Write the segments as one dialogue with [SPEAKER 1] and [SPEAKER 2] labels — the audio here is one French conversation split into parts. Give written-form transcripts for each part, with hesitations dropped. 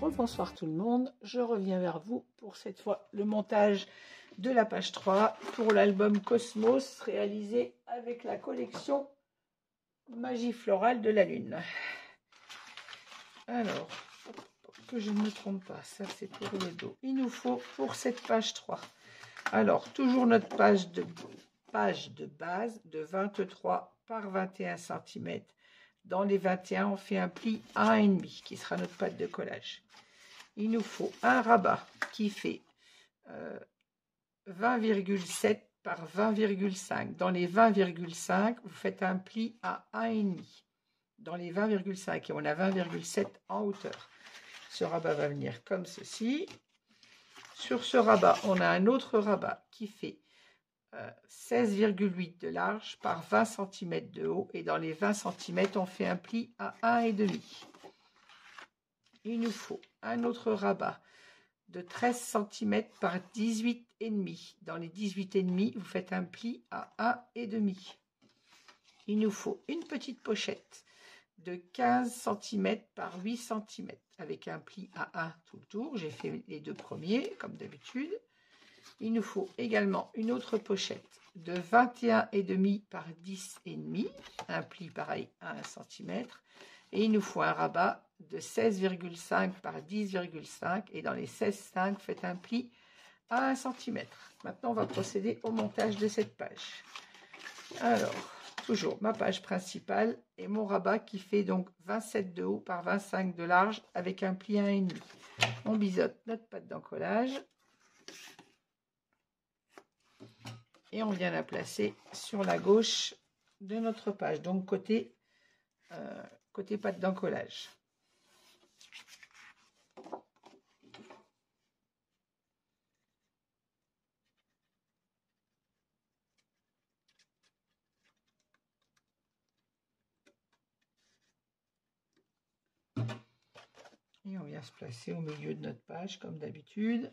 [SPEAKER 1] Rebonsoir tout le monde, je reviens vers vous pour cette fois le montage de la page 3 pour l'album Cosmos réalisé avec la collection Magie Florale de la Lune. Alors, que je ne me trompe pas, ça c'est pour le dos. Il nous faut pour cette page 3, alors toujours notre page de base de 23 par 21 cm. Dans les 21, on fait un pli à 1,5 qui sera notre pâte de collage. Il nous faut un rabat qui fait 20,7 par 20,5. Dans les 20,5, vous faites un pli à 1,5. Dans les 20,5 et on a 20,7 en hauteur. Ce rabat va venir comme ceci. Sur ce rabat, on a un autre rabat qui fait 16,8 de large par 20 cm de haut. Et dans les 20 cm, on fait un pli à 1,5. Il nous faut un autre rabat de 13 cm par 18,5. Dans les 18,5, vous faites un pli à 1,5. Il nous faut une petite pochette de 15 cm par 8 cm avec un pli à 1 tout le tour. J'ai fait les deux premiers comme d'habitude. Il nous faut également une autre pochette de 21,5 par 10,5, un pli pareil à 1 cm. Et il nous faut un rabat de 16,5 par 10,5 et dans les 16,5, faites un pli à 1 cm. Maintenant, on va procéder au montage de cette page. Alors, toujours ma page principale et mon rabat qui fait donc 27 de haut par 25 de large avec un pli à 1,5. On biseaute notre pâte d'encollage et on vient la placer sur la gauche de notre page, donc côté pâte d'encollage. Et on vient se placer au milieu de notre page comme d'habitude.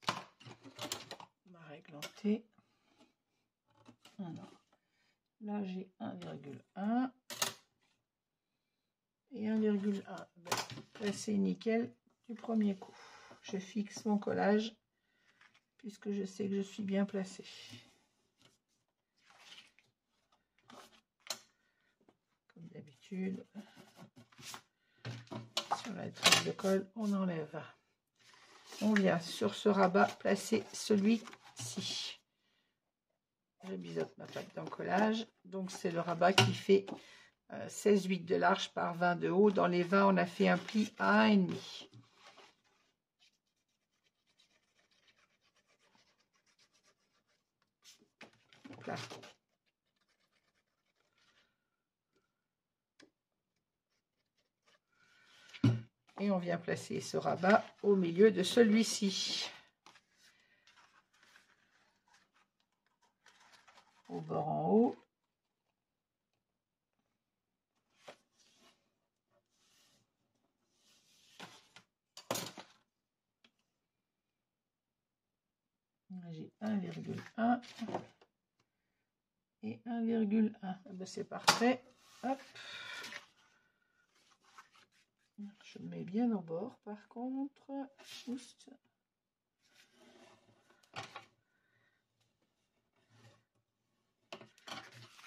[SPEAKER 1] On va réglanter. Alors, là j'ai 1,1 et 1,1. Placé nickel du premier coup. Je fixe mon collage puisque je sais que je suis bien placée. Comme d'habitude, sur la trace de colle, on enlève. On vient sur ce rabat placer celui-ci. Je biseaute ma pâte d'encollage. Donc c'est le rabat qui fait 16,8 de large par 20 de haut. Dans les 20, on a fait un pli à 1,5. Là. Et on vient placer ce rabat au milieu de celui-ci. Au bord en haut. J'ai 1,1 et 1,1. Ben c'est parfait. Hop. Je me mets bien au bord par contre. Juste.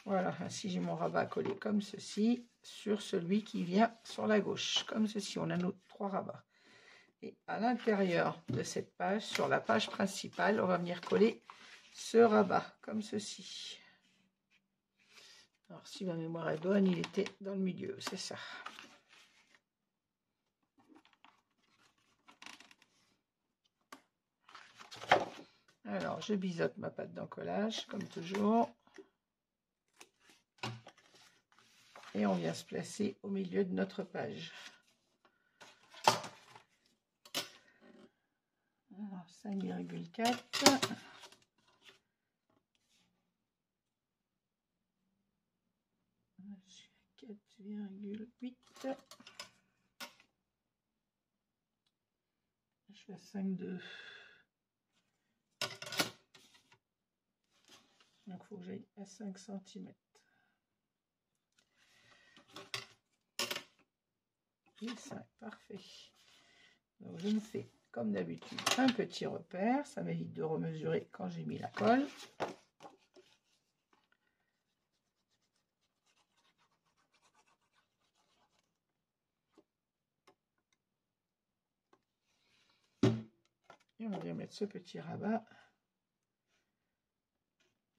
[SPEAKER 1] Voilà, ainsi j'ai mon rabat collé comme ceci sur celui qui vient sur la gauche. Comme ceci, on a nos 3 rabats. Et à l'intérieur de cette page, sur la page principale, on va venir coller ce rabat comme ceci. Alors si ma mémoire est bonne, il était dans le milieu, c'est ça. Alors je biseaute ma pâte d'encollage comme toujours. Et on vient se placer au milieu de notre page. Alors 5,4. Je suis à 4,8. Je suis à 5,2. Donc il faut que j'aille à 5 cm. et 5. Parfait. Donc je me fais comme d'habitude un petit repère, ça m'évite de remesurer quand j'ai mis la colle. Et on va mettre ce petit rabat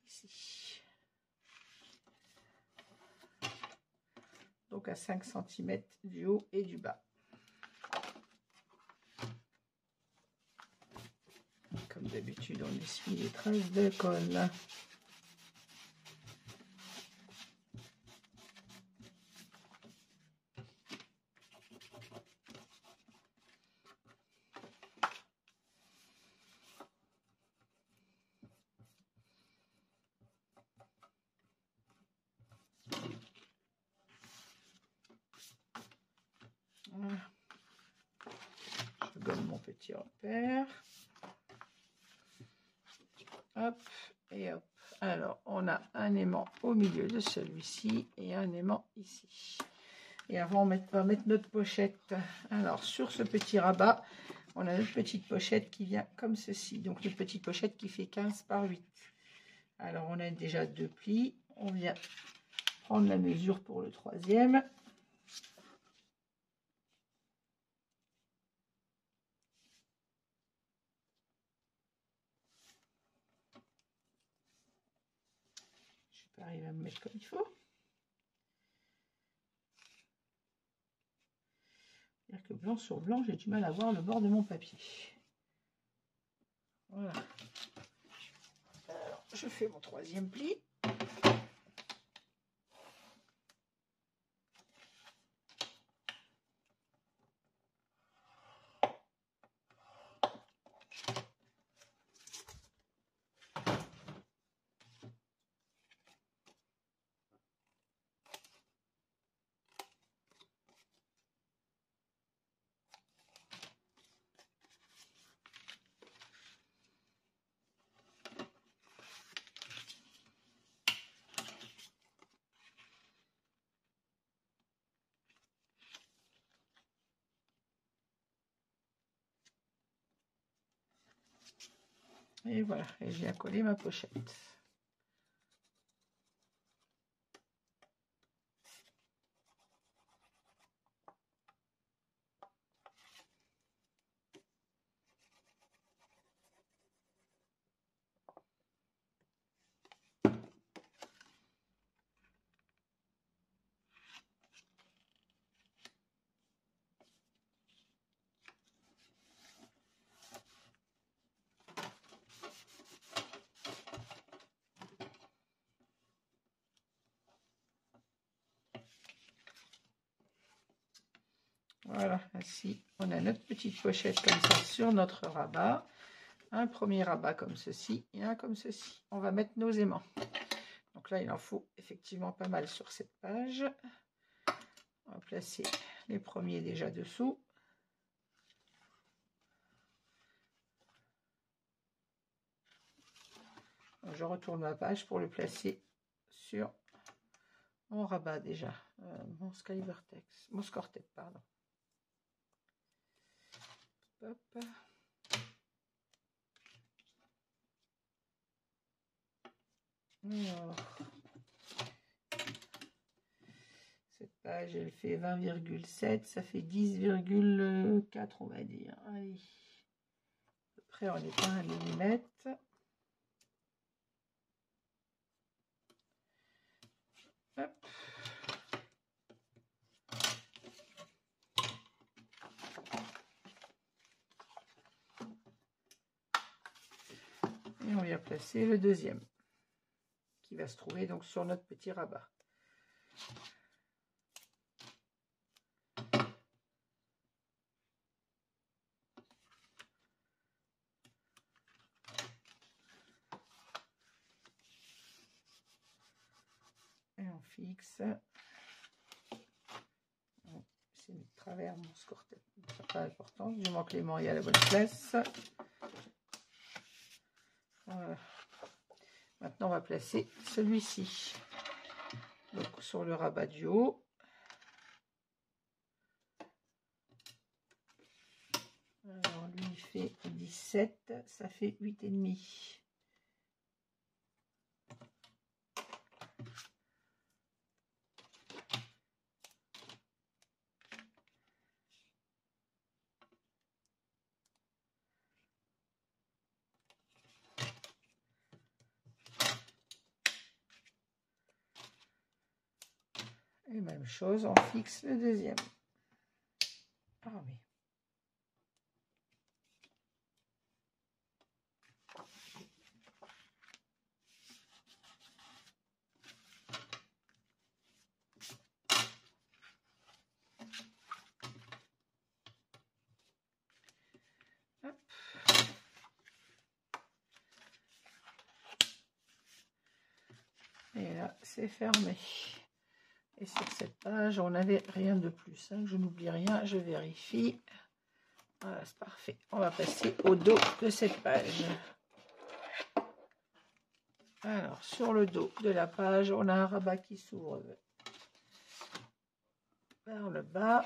[SPEAKER 1] ici. Donc à 5 cm du haut et du bas. Comme d'habitude, on essuie les traces de colle. Voilà. Je gomme mon petit repère. Hop et hop. Alors, on a un aimant au milieu de celui-ci et un aimant ici. Et avant, on va mettre notre pochette. Alors, sur ce petit rabat, on a notre petite pochette qui vient comme ceci. Donc, notre petite pochette qui fait 15 par 8. Alors, on a déjà 2 plis. On vient prendre la mesure pour le troisième. Je vais pas arriver à me mettre comme il faut. C'est-à-dire que blanc sur blanc, j'ai du mal à voir le bord de mon papier. Voilà. Alors, je fais mon troisième pli. Et voilà, et j'ai accolé ma pochette. Voilà, ainsi, on a notre petite pochette comme ça sur notre rabat. Un premier rabat comme ceci et un comme ceci. On va mettre nos aimants. Donc là, il en faut effectivement pas mal sur cette page. On va placer les premiers déjà dessous. Donc, je retourne ma page pour le placer sur mon rabat déjà. Mon Skyvertex, mon Scortec, pardon. Hop. Alors, cette page, elle fait 20,7, ça fait 10,4, on va dire. Allez. À peu près, on est pas 1 millimètre. Hop. Et on vient placer le deuxième qui va se trouver donc sur notre petit rabat. Et on fixe. C'est de travers mon Scortec. Ça n'a pas d'importance, du moment que l'aimant est à la bonne place. Voilà. Maintenant, on va placer celui-ci. Donc sur le rabat du haut. 7, ça fait 8,5. Et même chose, on fixe le deuxième. Ah oui. Hop. Et là, c'est fermé. Et sur cette page, on n'avait rien de plus. Hein. Je n'oublie rien, je vérifie. Voilà, c'est parfait. On va passer au dos de cette page. Alors, sur le dos de la page, on a un rabat qui s'ouvre vers le bas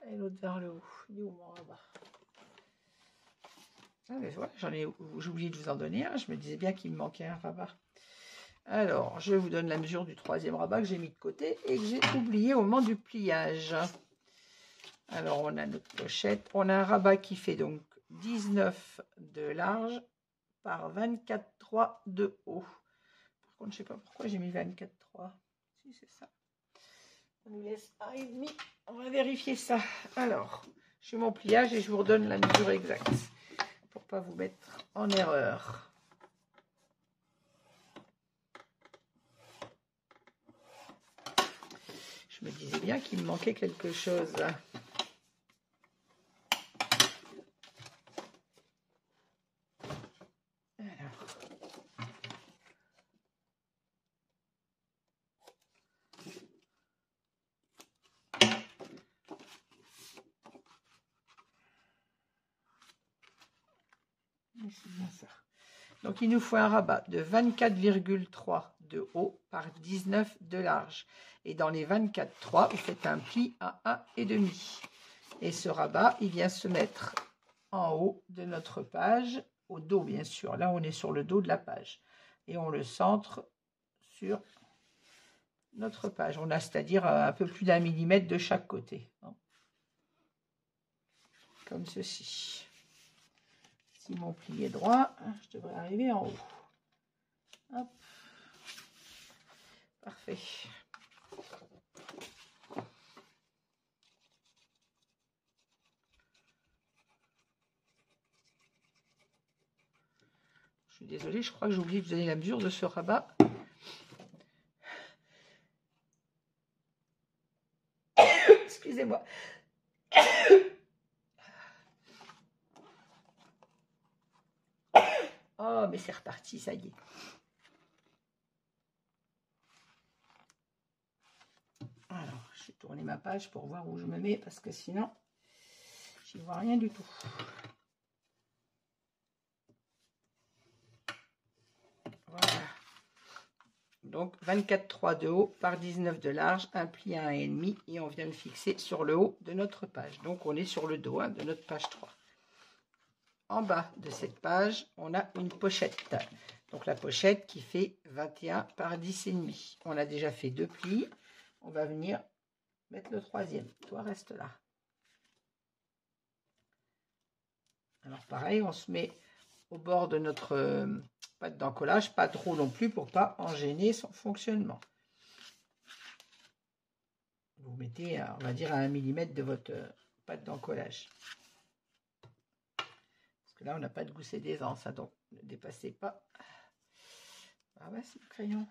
[SPEAKER 1] et l'autre vers le haut. Il est où mon rabat? Ah, mais voilà, j'ai oublié de vous en donner un. Je me disais bien qu'il me manquait un rabat. Alors, je vous donne la mesure du troisième rabat que j'ai mis de côté et que j'ai oublié au moment du pliage. Alors, on a notre pochette. On a un rabat qui fait donc 19 de large par 24,3 de haut. Par contre, je ne sais pas pourquoi j'ai mis 24,3. Si, c'est ça. On nous laisse 1,5. On va vérifier ça. Alors, je fais mon pliage et je vous redonne la mesure exacte pour ne pas vous mettre en erreur. Je me disais bien qu'il me manquait quelque chose. C'est bien ça. Donc, il nous faut un rabat de 24,3 de haut par 19 de large. Et dans les 24,3, vous faites un pli à 1,5. Et ce rabat, il vient se mettre en haut de notre page, au dos bien sûr. Là, on est sur le dos de la page. Et on le centre sur notre page. On a, c'est-à-dire un peu plus d'1 millimètre de chaque côté. Comme ceci. Si mon pli est droit, je devrais arriver en haut. Hop. Parfait. Je suis désolée, je crois que j'ai oublié de vous donner la mesure de ce rabat. Excusez-moi. Oh, mais c'est reparti, ça y est. Alors, je vais tourner ma page pour voir où je me mets, parce que sinon, j'y vois rien du tout. Voilà. Donc, 24,3 de haut par 19 de large, un pli à 1,5 et on vient le fixer sur le haut de notre page. Donc, on est sur le dos de notre page 3. En bas de cette page, on a une pochette. Donc, la pochette qui fait 21 par 10,5. On a déjà fait 2 plis. On va venir mettre le troisième. Toi, reste là. Alors, pareil, on se met au bord de notre pâte d'encollage, pas trop non plus pour pas en gêner son fonctionnement. Vous mettez, on va dire, à 1 millimètre de votre pâte d'encollage. Parce que là, on n'a pas de gousset d'aisance, donc ne dépassez pas. Ah ouais, c'est le crayon.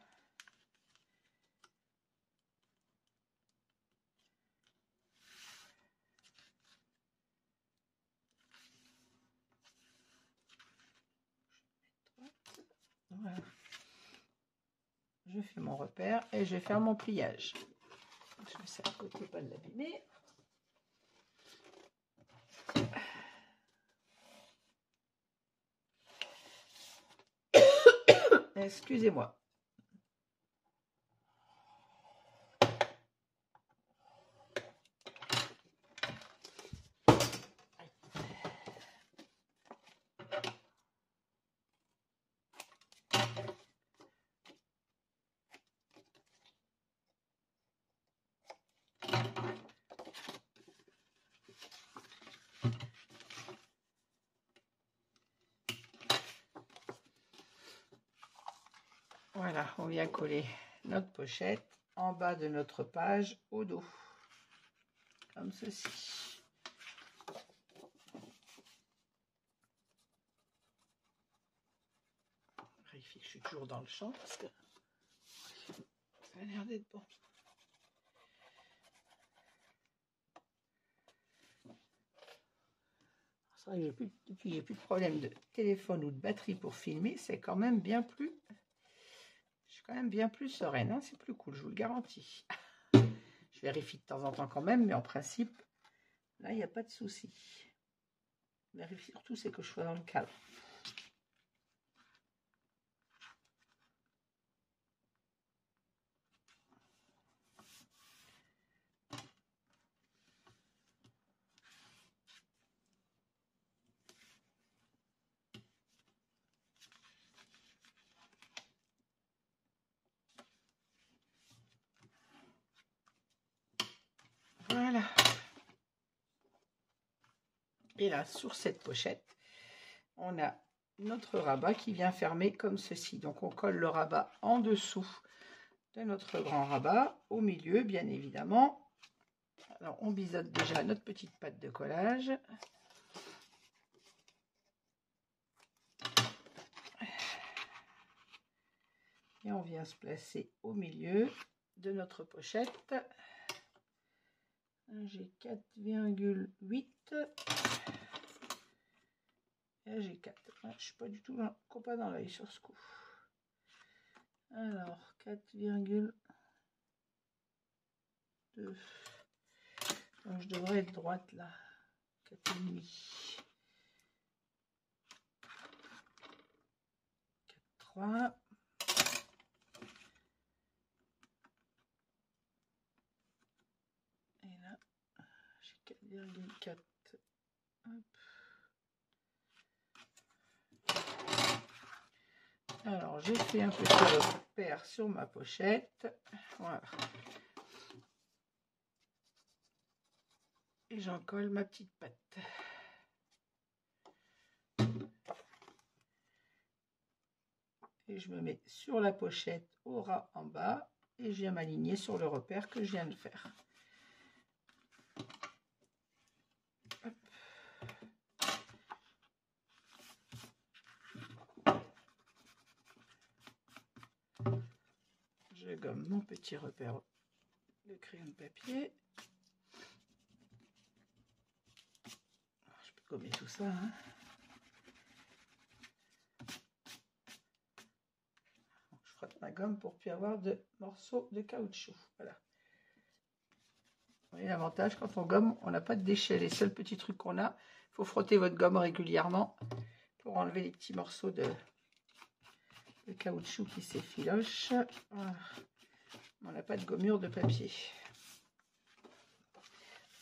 [SPEAKER 1] Voilà. Je fais mon repère et je vais faire mon pliage. Je mets ça à côté, pas de l'abîmer. Excusez-moi. Voilà, on vient coller notre pochette en bas de notre page au dos, comme ceci. Vérifie que je suis toujours dans le champ parce que ça a l'air d'être bon. C'est vrai que depuis que j'ai plus de problème de téléphone ou de batterie pour filmer, c'est quand même bien plus. Je suis quand même bien plus sereine, hein, c'est plus cool, je vous le garantis. Je vérifie de temps en temps quand même, mais en principe, là, il n'y a pas de souci. Vérifie surtout, c'est que je sois dans le cadre. Voilà. Et là, sur cette pochette, on a notre rabat qui vient fermer comme ceci. Donc, on colle le rabat en dessous de notre grand rabat, au milieu, bien évidemment. Alors, on biseaute déjà notre petite pâte de collage. Et on vient se placer au milieu de notre pochette. J'ai 4,8. Et j'ai 4. Je ne suis pas du tout pas dans l'œil sur ce coup. Alors, 4,2. Donc, je devrais être droite là. 4,5. 4,3. Et là, j'ai 4,4. Alors, j'ai fait un petit repère sur ma pochette. Voilà. Et j'en colle ma petite pâte. Et je me mets sur la pochette au ras en bas. Et je viens m'aligner sur le repère que je viens de faire. Je gomme mon petit repère de crayon de papier. Je peux gommer tout ça. Hein. Je frotte ma gomme pour plus avoir de morceaux de caoutchouc. Voilà. Vous voyez l'avantage, quand on gomme, on n'a pas de déchets. Les seuls petits trucs qu'on a, il faut frotter votre gomme régulièrement pour enlever les petits morceaux de caoutchouc qui s'effilochent. Voilà. On n'a pas de gommure de papier.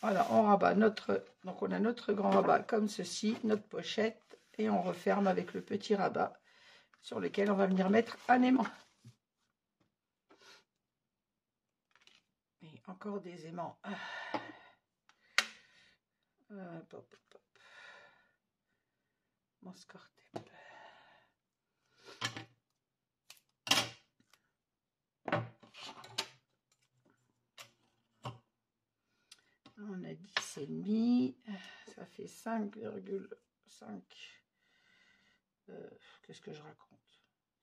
[SPEAKER 1] Voilà, on rabat donc on a notre grand rabat comme ceci, notre pochette, et on referme avec le petit rabat sur lequel on va venir mettre un aimant. Et encore des aimants. Hop, hop, hop. Mascartape. On a 10,5, ça fait 5,5. Qu'est-ce que je raconte?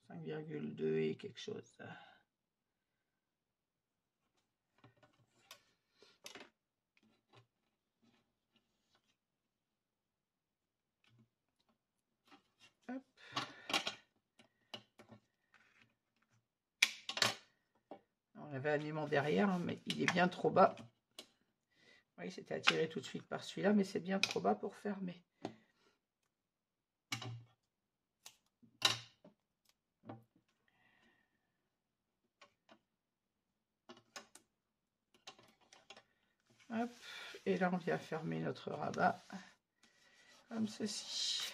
[SPEAKER 1] 5,2 et quelque chose. Hop. On avait un aimant derrière, hein, mais il est bien trop bas. Oui, c'était attiré tout de suite par celui-là, mais c'est bien trop bas pour fermer. Hop. Et là, on vient fermer notre rabat comme ceci.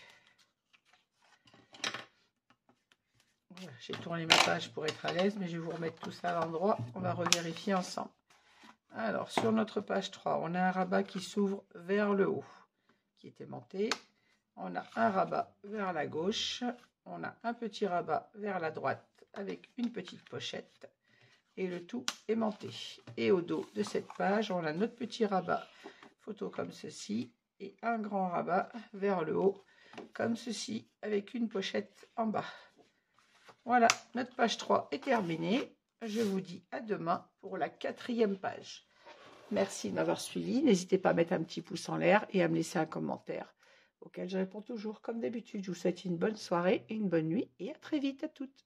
[SPEAKER 1] Voilà, j'ai tourné ma page pour être à l'aise, mais je vais vous remettre tout ça à l'endroit. On va revérifier ensemble. Alors, sur notre page 3, on a un rabat qui s'ouvre vers le haut, qui est aimanté. On a un rabat vers la gauche. On a un petit rabat vers la droite avec une petite pochette et le tout aimanté. Et au dos de cette page, on a notre petit rabat photo comme ceci et un grand rabat vers le haut comme ceci avec une pochette en bas. Voilà, notre page 3 est terminée. Je vous dis à demain pour la 4e page. Merci de m'avoir suivi. N'hésitez pas à mettre un petit pouce en l'air et à me laisser un commentaire auquel je réponds toujours comme d'habitude. Je vous souhaite une bonne soirée et une bonne nuit et à très vite à toutes.